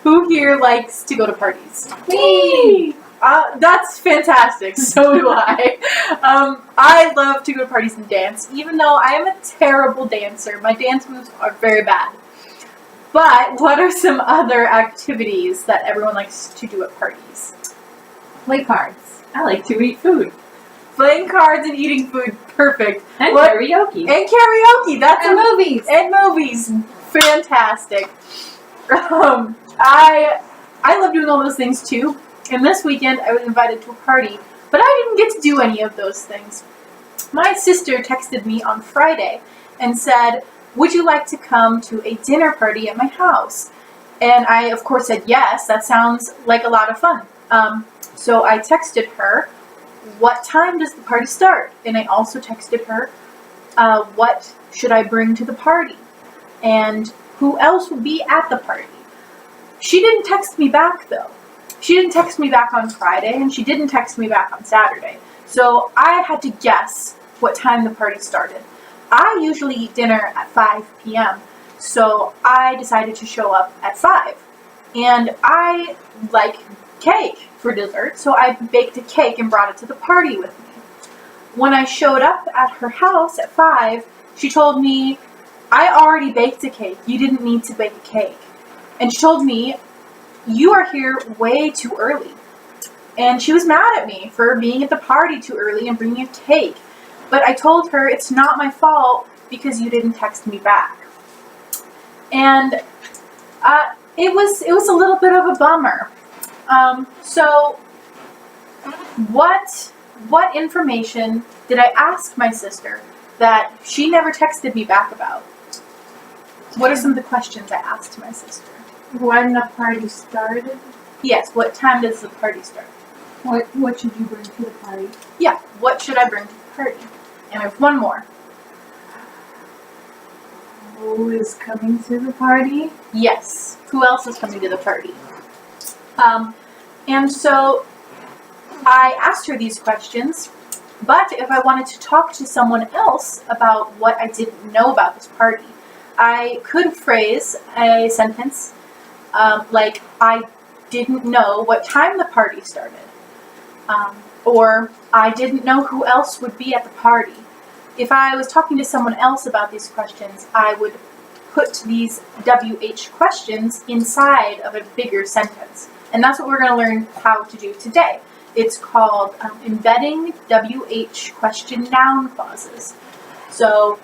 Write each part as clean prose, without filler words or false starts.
Who here likes to go to parties? Me! That's fantastic. So do I. I love to go to parties and dance, even though I am a terrible dancer. My dance moves are very bad. But what are some other activities that everyone likes to do at parties? Play cards. I like to eat food. Playing cards and eating food, perfect. And karaoke. And karaoke. That's And movies. And movies, fantastic. I love doing all those things too. And this weekend I was invited to a party, but I didn't get to do any of those things. My sister texted me on Friday and said, "Would you like to come to a dinner party at my house?" And I, of course, said yes. That sounds like a lot of fun. So I texted her, "What time does the party start?" And I also texted her, "What should I bring to the party? And who else will be at the party?" She didn't text me back, though. She didn't text me back on Friday, and she didn't text me back on Saturday. So I had to guess what time the party started. I usually eat dinner at 5 p.m., so I decided to show up at 5. And I like cake for dessert, so I baked a cake and brought it to the party with me. When I showed up at her house at 5, she told me, "I already baked a cake. You didn't need to bake a cake." And she told me, "You are here way too early." And she was mad at me for being at the party too early and bringing a cake. But I told her it's not my fault because you didn't text me back. And it was a little bit of a bummer. So what information did I ask my sister that she never texted me back about? What are some of the questions I asked my sister? When the party started? Yes, what time does the party start? What should you bring to the party? Yeah, what should I bring to the party? And I have one more. Who is coming to the party? Yes, who else is coming to the party? And so I asked her these questions, but if I wanted to talk to someone else about what I didn't know about this party, I could phrase a sentence like, "I didn't know what time the party started," or "I didn't know who else would be at the party." If I was talking to someone else about these questions, I would put these WH questions inside of a bigger sentence. And that's what we're going to learn how to do today. It's called embedding WH question noun clauses. So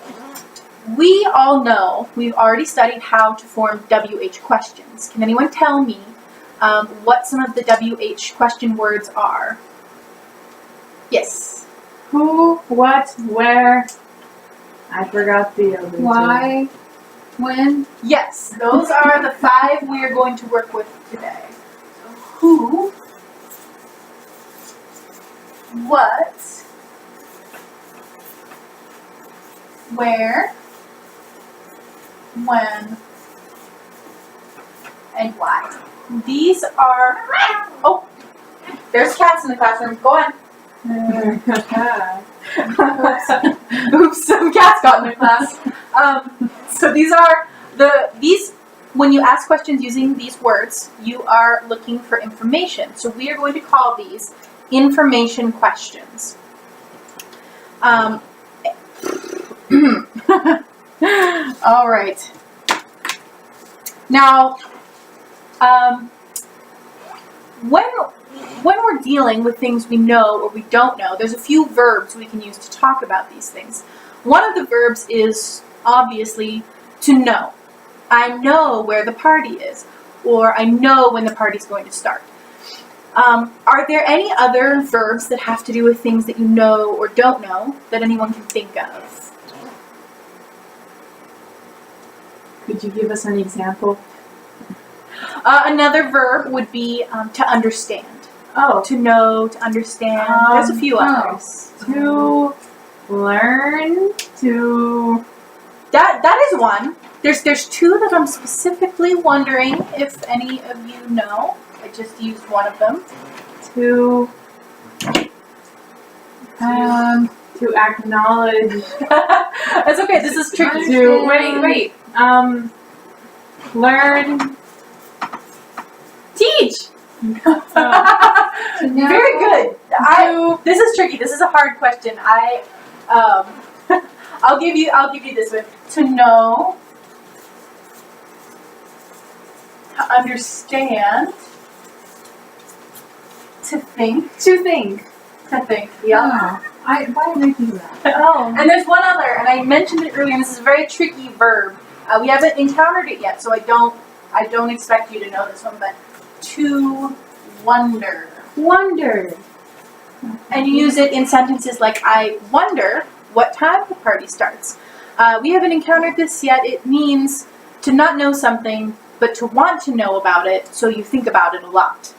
we all know, we've already studied how to form WH questions. Can anyone tell me what some of the WH question words are? Yes. Who, what, where? I forgot the other two. Why? When? Yes, those are the 5 we are going to work with today. So who, what, where, when, and why. These are, oh, there's cats in the classroom. Go on. Oops, some cats got in the class. So these are when you ask questions using these words, you are looking for information. So we are going to call these information questions. All right. Now, when we're dealing with things we know or we don't know, there's a few verbs we can use to talk about these things. One of the verbs is obviously to know. I know where the party is, or I know when the party's going to start. Are there any other verbs that have to do with things that you know or don't know that anyone can think of? Could you give us an example? Another verb would be to understand. Oh. To know, to understand. There's a few others. To learn, to... That is one. There's 2 that I'm specifically wondering if any of you know. I just used one of them. To acknowledge. That's okay. This is tricky. Wait. Learn. To know. Very good. This is tricky. This is a hard question. I'll give you this one. To know, to understand, to think. To think. Yeah. Why did I do that? Oh. And there's one other, and I mentioned it earlier. And this is a very tricky verb. We haven't encountered it yet, so I don't expect you to know this one. But to wonder. Wonder. And you use it in sentences like, I wonder what time the party starts. We haven't encountered this yet. It means to not know something, but to want to know about it, so you think about it a lot.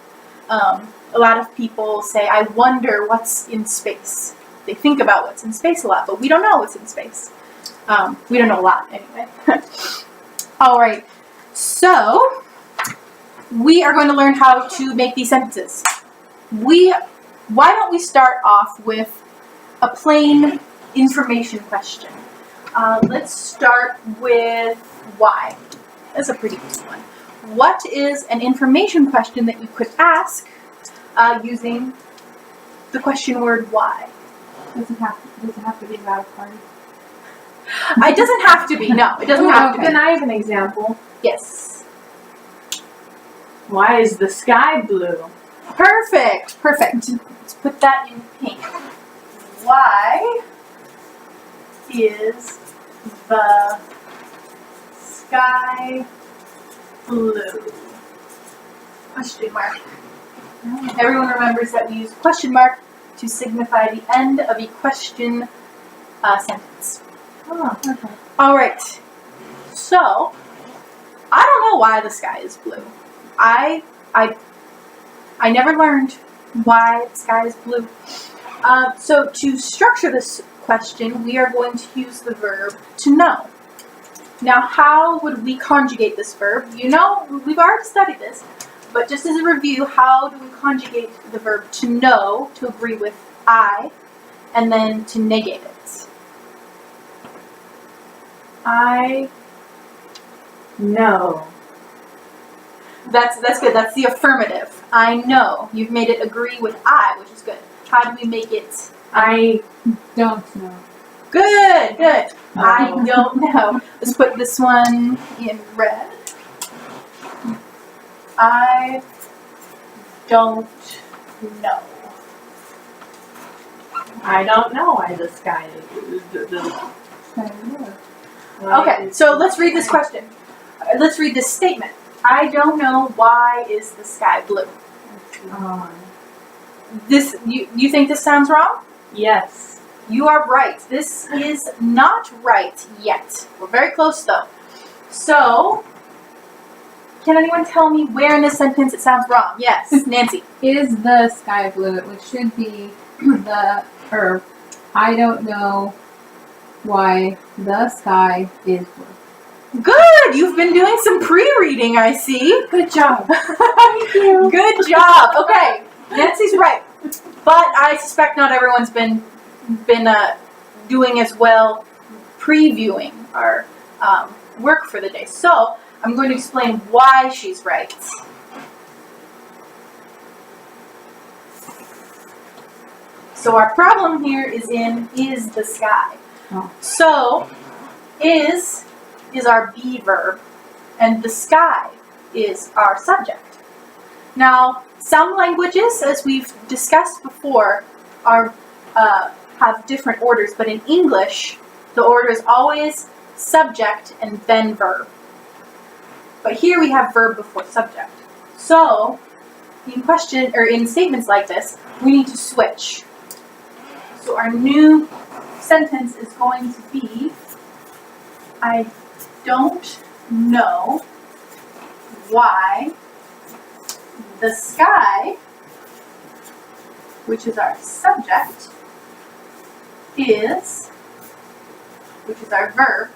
A lot of people say, I wonder what's in space. They think about what's in space a lot, but we don't know what's in space. We don't know a lot, anyway. All right, so we are going to learn how to make these sentences. Why don't we start off with a plain information question? Let's start with why. That's a pretty easy one. What is an information question that you could ask using the question word why? Does it have to be about a party? It doesn't have to be. No, it doesn't have to be. Can I have an example? Yes. Why is the sky blue? Perfect. Let's put that in pink. Why is the sky blue? Question mark. Everyone remembers that we use question mark to signify the end of a question sentence. Oh, okay. All right. So, I don't know why the sky is blue. I never learned why the sky is blue. So to structure this question, we are going to use the verb to know. Now, how would we conjugate this verb? You know, we've already studied this, but just as a review, how do we conjugate the verb to know to agree with I, and then to negate it? I know. That's good. That's the affirmative. I know. You've made it agree with I, which is good. How do we make it? I Don't know. Good. I Oh. don't know. Let's put this one in red. I don't know. I don't know why the sky is blue. Okay, so let's read this question. Let's read this statement. I don't know why is the sky blue. This you think this sounds wrong? Yes. You are right. This is not right yet. We're very close though. So, can anyone tell me where in this sentence it sounds wrong? Yes, Nancy. Is the sky blue? It should be I don't know why the sky is blue. Good! You've been doing some pre-reading, I see. Good job. Thank you. Good job. Okay, Nancy's right. But I suspect not everyone's been doing as well previewing our work for the day. So I'm going to explain why she's right. So our problem here is in is the sky. Oh. So is our be verb, and the sky is our subject. Now, some languages, as we've discussed before, are have different orders, but in English, the order is always subject and then verb. But here we have verb before subject. So, in statements like this, we need to switch. So our new sentence is going to be, I don't know why the sky, which is our subject, which is our verb,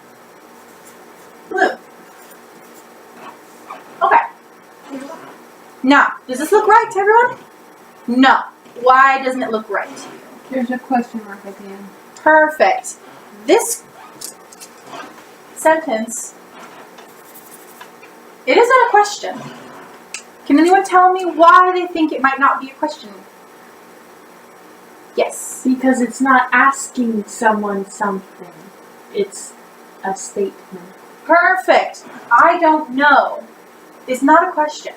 blue. Okay. Now, does this look right to everyone? No. Why doesn't it look right to you? There's a question mark at the end. Perfect. This sentence, it isn't a question. Can anyone tell me why they think it might not be a question? Yes. Because it's not asking someone something. It's a statement. Perfect. I don't know. It's not a question.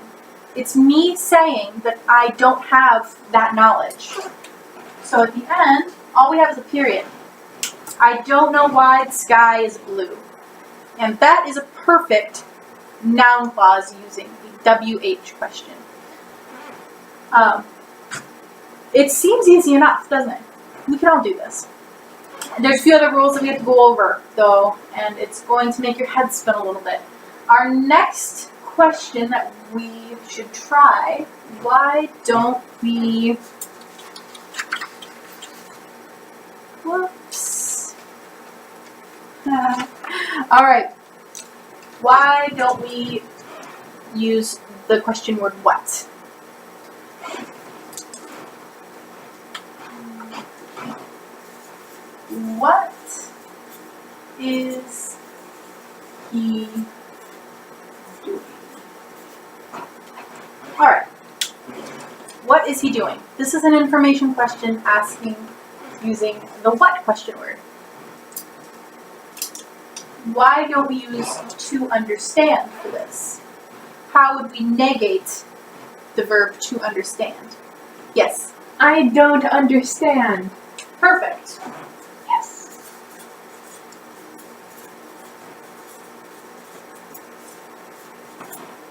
It's me saying that I don't have that knowledge. So at the end, all we have is a period. I don't know why the sky is blue. And that is a perfect noun clause using the WH question. It seems easy enough, doesn't it? We can all do this. There's a few other rules that we have to go over, though, and it's going to make your head spin a little bit. Our next question that we should try, why don't we... Whoops. All right. Why don't we use the question word what? What is he doing? All right. What is he doing? This is an information question asking using the what question word. Why don't we use to understand for this? How would we negate the verb to understand? Yes. I don't understand. Perfect. Yes.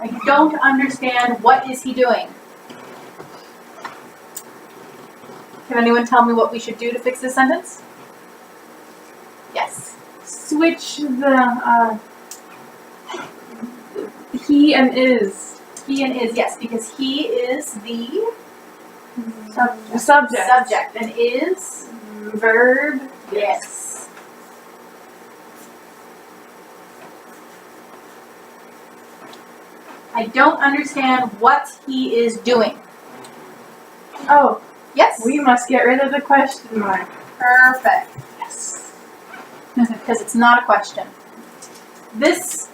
I don't understand. What is he doing? Can anyone tell me what we should do to fix this sentence? Yes. Switch the he and is. He and is, yes, because he is the Subject. subject and is Verb. yes. I don't understand what he is doing. Oh, Yes? we must get rid of the question mark. Perfect. Yes. Because it's not a question. This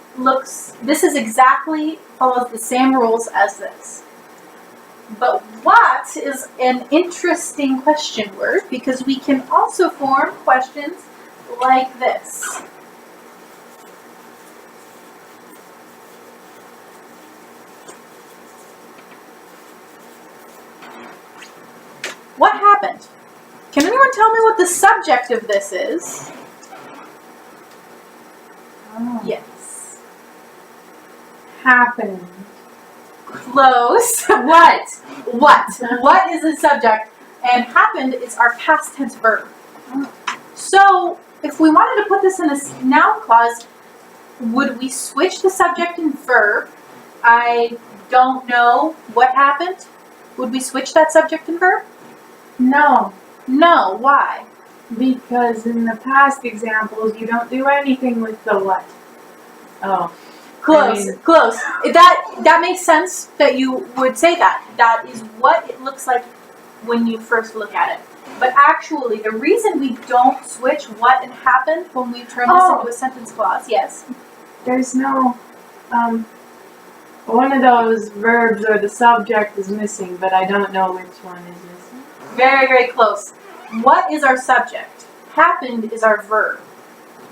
is exactly follows the same rules as this. But what is an interesting question word because we can also form questions like this. What happened? Can anyone tell me what the subject of this is? Oh. Yes. Happened. Close. What? What? What is the subject? And happened is our past tense verb. So, if we wanted to put this in a noun clause, would we switch the subject and verb? I don't know what happened. Would we switch that subject and verb? No, No. Why? because in the past examples you don't do anything with the what. Oh. Close. Close. That makes sense that you would say that. That is what it looks like when you first look at it. But actually, the reason we don't switch what and happened when we turn this into a sentence clause, yes. There's no, one of those verbs or the subject is missing, but I don't know which one is missing. Very, very close. What is our subject? Happened is our verb.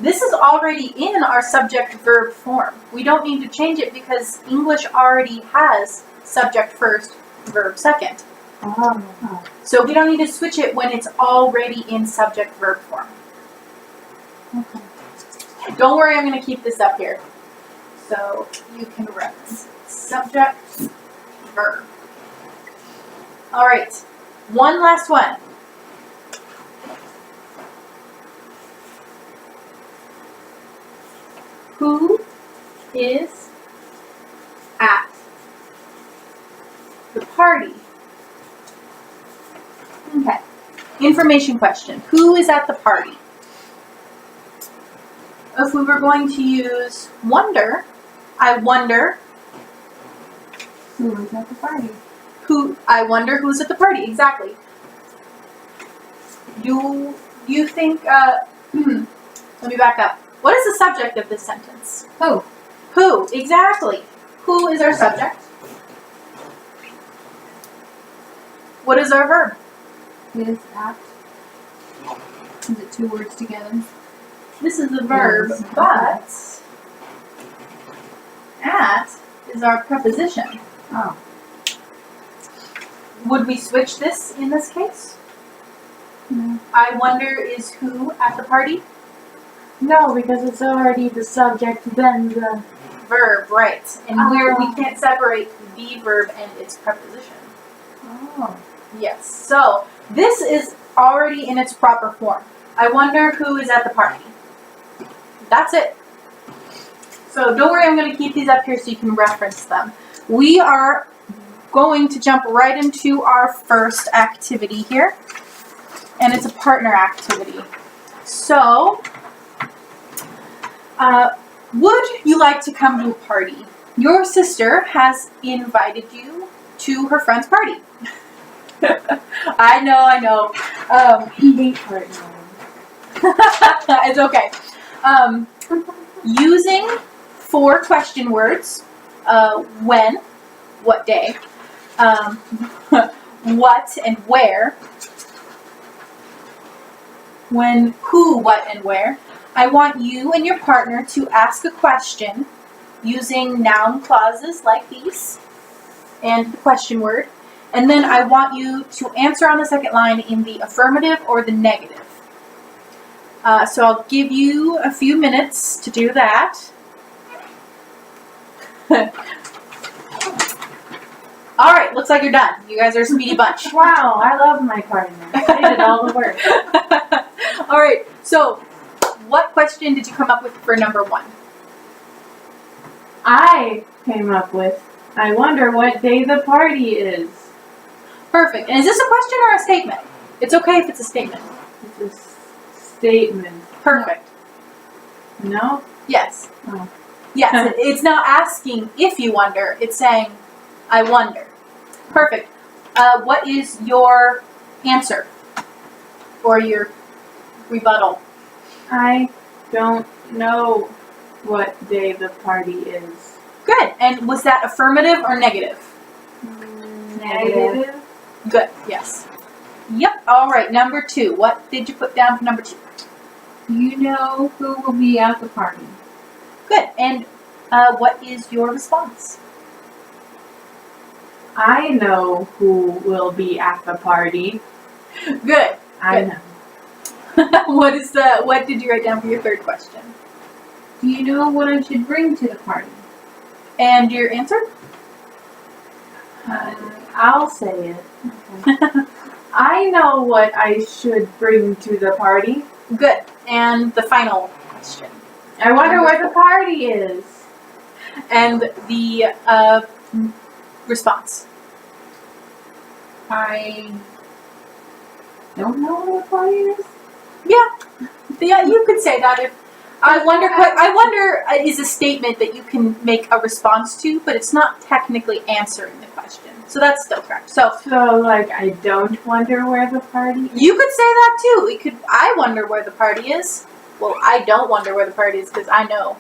This is already in our subject-verb form. We don't need to change it because English already has subject first, verb second. Oh. So we don't need to switch it when it's already in subject-verb form. Okay. Don't worry, I'm going to keep this up here. So you can reference subject, verb. All right, one last one. Who is at the party? Okay. Information question. Who is at the party? If we were going to use wonder, I wonder Who is at the party? I wonder who's at the party. Exactly. Do you think, let me back up. What is the subject of this sentence? Who? Who, exactly. Who is our subject? What is our verb? Is at. Is it 2 words together? This is the verb, Yes. but at is our preposition. Oh. Would we switch this in this case? No. I wonder is who at the party? No, because it's already the subject, then the... Verb, right. And where we can't separate the verb and its preposition. Oh. Yes. So this is already in its proper form. I wonder who is at the party. That's it. So don't worry, I'm going to keep these up here so you can reference them. We are going to jump right into our first activity here. And it's a partner activity. So, would you like to come to a party? Your sister has invited you to her friend's party. I know. hate partner. It's okay. Using 4 question words. When, what day, what and where. When, who, what, and where. I want you and your partner to ask a question using noun clauses like these and the question word. And then I want you to answer on the second line in the affirmative or the negative. So I'll give you a few minutes to do that. All right, looks like you're done. You guys are a speedy bunch. Wow, I love my partner. They did all the work. All right, so what question did you come up with for number 1? I came up with, I wonder what day the party is. Perfect. And is this a question or a statement? It's okay if it's a statement. It's a statement. Perfect. No? Yes. Oh. Yes, it's not asking if you wonder. It's saying, I wonder. Perfect. What is your answer? Or your rebuttal? I don't know what day the party is. Good. And was that affirmative or negative? Negative. Good. Yes. Yep. All right. Number 2. What did you put down for number 2? Do you know who will be at the party? Good. And what is your response? I know who will be at the party. Good. I Good. know. What did you write down for your 3rd question? Do you know what I should bring to the party? And your answer? I'll say it. I know what I should bring to the party. Good. And the final question. I wonder where the party is. And the response. I don't know what the party is. Yeah, you could say that. If I wonder is a statement that you can make a response to, but it's not technically answering the question. So that's still correct. So like, I don't wonder where the party is. you could say that too. It could. I wonder where the party is. Well, I don't wonder where the party is because I know.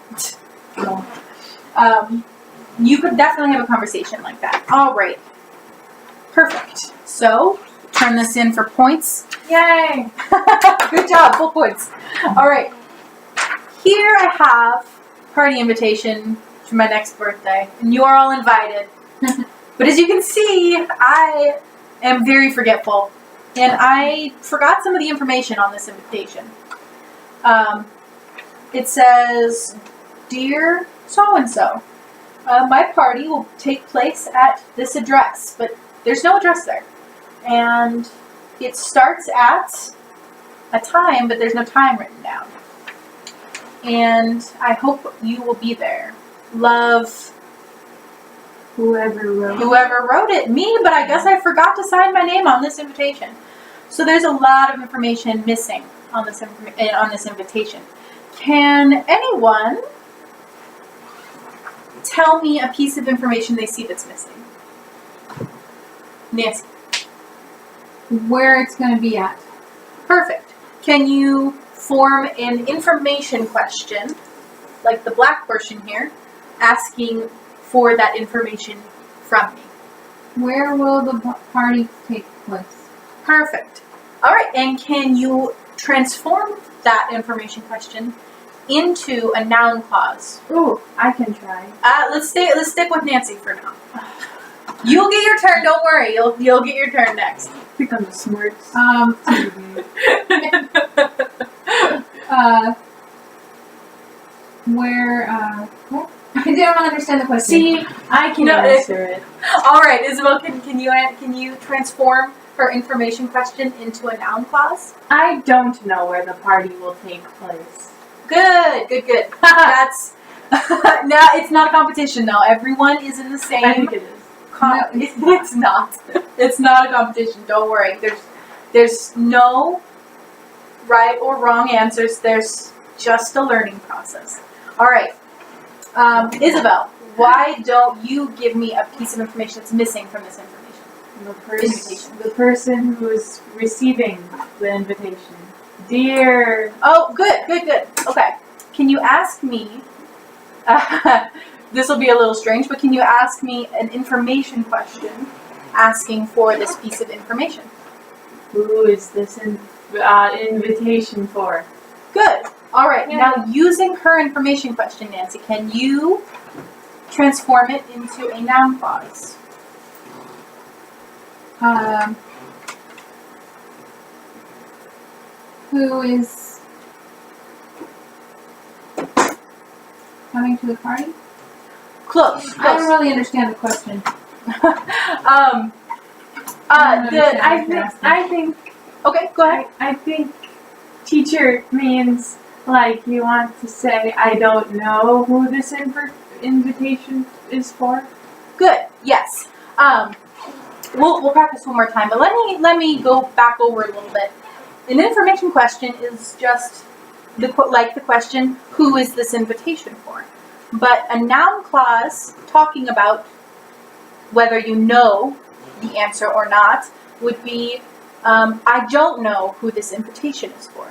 You could definitely have a conversation like that. All right. Perfect. So turn this in for points. Yay! Good job, full points. All right. Here I have party invitation to my next birthday, and you are all invited. But as you can see, I am very forgetful, and I forgot some of the information on this invitation. It says, "Dear so-and-so, my party will take place at this address," but there's no address there. And it starts at a time, but there's no time written down. And I hope you will be there. Love, Whoever whoever wrote it, me, but I guess I forgot to sign my name on this invitation. So there's a lot of information missing on this invitation. Can anyone tell me a piece of information they see that's missing? Nancy. Where it's going to be at. Perfect. Can you form an information question, like the black portion here, asking for that information from me? Where will the party take place. Perfect. All right, and can you transform that information question into a noun clause? Ooh, I can try. Let's stick with Nancy for now. You'll get your turn. Don't worry. You'll get your turn next. Pick on the smarts. What? I don't understand the question. See, I can answer it. All right, Isabel, can you transform her information question into a noun clause? I don't know where the party will take place. Good. That's no, it's not a competition though. Everyone is in the same. I think it is. It's not. It's not a competition. Don't worry. There's no right or wrong answers. There's just a learning process. All right, Isabel, why don't you give me a piece of information that's missing from this information? The person who is receiving the invitation. Dear. Oh, good. Okay. Can you ask me? This will be a little strange, but can you ask me an information question asking for this piece of information? Who is this invitation for? Good. All right. Yeah. Now, using her information question, Nancy, can you transform it into a noun clause? Who is coming to the party? Close. I don't really understand the question. I think. Okay, go ahead. I think teacher means like you want to say I don't know who this invitation is for. Good. Yes. We'll practice one more time, but let me go back over a little bit. An information question is just the question, who is this invitation for? But a noun clause talking about whether you know the answer or not would be, I don't know who this invitation is for.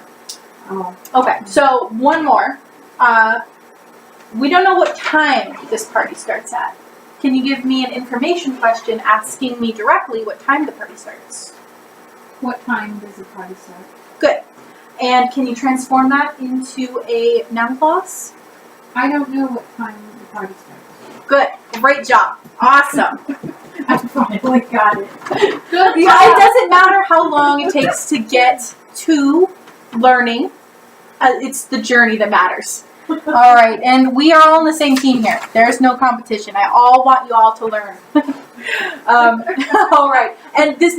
Oh. Okay, so one more. We don't know what time this party starts at. Can you give me an information question asking me directly what time the party starts? What time does the party start? Good. And can you transform that into a noun clause? I don't know what time the party starts. Good. Great job. Awesome. I finally got it. Good. Yeah, it doesn't matter how long it takes to get to learning. It's the journey that matters. All right, and we are all on the same team here. There's no competition. I all want you all to learn. All right, and this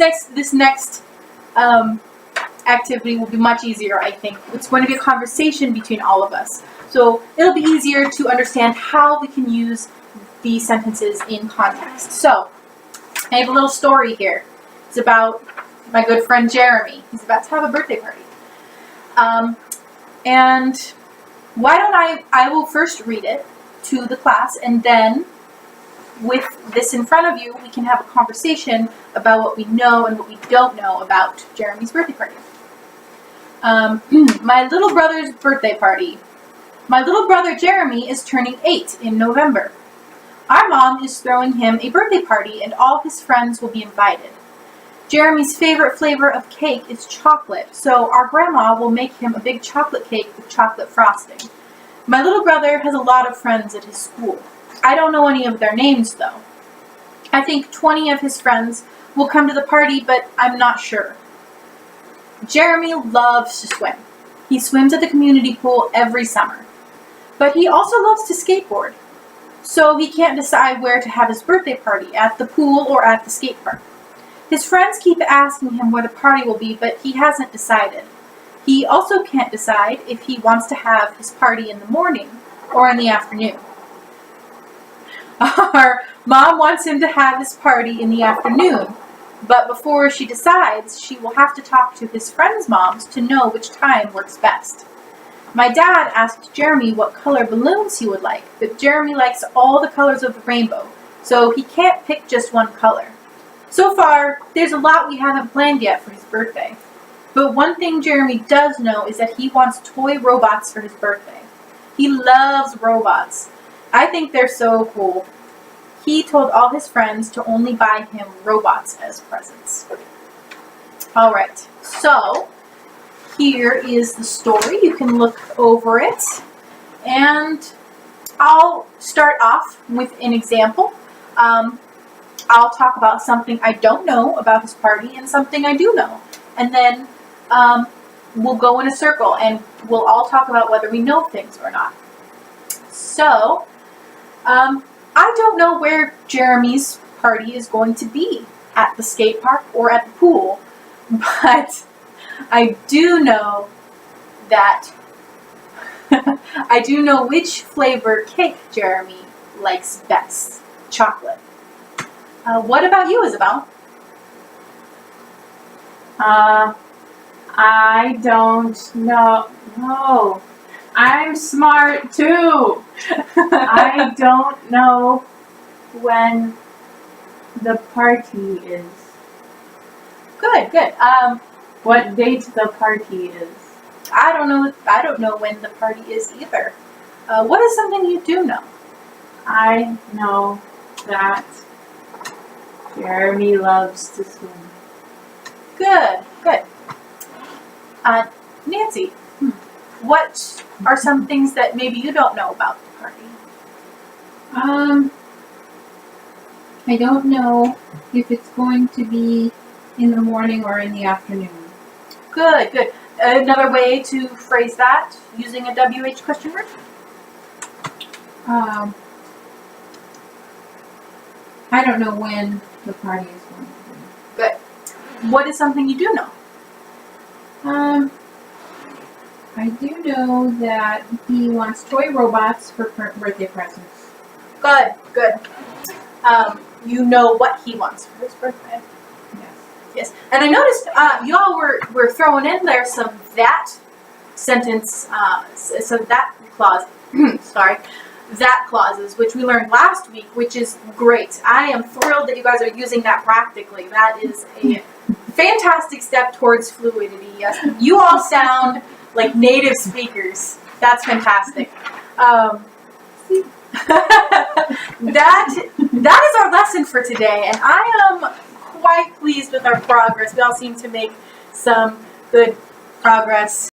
next activity will be much easier, I think. It's going to be a conversation between all of us. So it'll be easier to understand how we can use these sentences in context. So I have a little story here. It's about my good friend Jeremy. He's about to have a birthday party. And why don't I will first read it to the class, and then with this in front of you, we can have a conversation about what we know and what we don't know about Jeremy's birthday party. My little brother's birthday party. My little brother Jeremy is turning 8 in November. Our mom is throwing him a birthday party and all his friends will be invited. Jeremy's favorite flavor of cake is chocolate, so our grandma will make him a big chocolate cake with chocolate frosting. My little brother has a lot of friends at his school. I don't know any of their names, though. I think 20 of his friends will come to the party, but I'm not sure. Jeremy loves to swim. He swims at the community pool every summer. But he also loves to skateboard, so he can't decide where to have his birthday party, at the pool or at the skate park. His friends keep asking him where the party will be, but he hasn't decided. He also can't decide if he wants to have his party in the morning or in the afternoon. Our mom wants him to have his party in the afternoon, but before she decides, she will have to talk to his friends' moms to know which time works best. My dad asked Jeremy what color balloons he would like, but Jeremy likes all the colors of the rainbow, so he can't pick just one color. So far, there's a lot we haven't planned yet for his birthday. But one thing Jeremy does know is that he wants toy robots for his birthday. He loves robots. I think they're so cool. He told all his friends to only buy him robots as presents. All right, so here is the story. You can look over it, and I'll start off with an example. I'll talk about something I don't know about his party and something I do know, and then we'll go in a circle and we'll all talk about whether we know things or not. So, I don't know where Jeremy's party is going to be, at the skate park or at the pool, but I do know that I do know which flavor cake Jeremy likes best, chocolate. What about you, Isabel? I don't know. No, I'm smart too. I don't know when the party is. Good, good. What date the party is. I don't know when the party is either. What is something you do know? I know that Jeremy loves to swim. Good, good. Nancy, what are some things that maybe you don't know about the party? I don't know if it's going to be in the morning or in the afternoon. Good, good. Another way to phrase that, using a WH question mark? I don't know when the party is going to be. Good. What is something you do know? I do know that he wants toy robots for birthday presents. Good, good. You know what he wants for his birthday. Yes. Yes. And I noticed y'all were throwing in there some that sentence, some that clause, sorry, that clauses, which we learned last week, which is great. I am thrilled that you guys are using that practically. That is a fantastic step towards fluidity. Yes, you all sound like native speakers. That's fantastic. That is our lesson for today, and I am quite pleased with our progress. We all seem to make some good progress.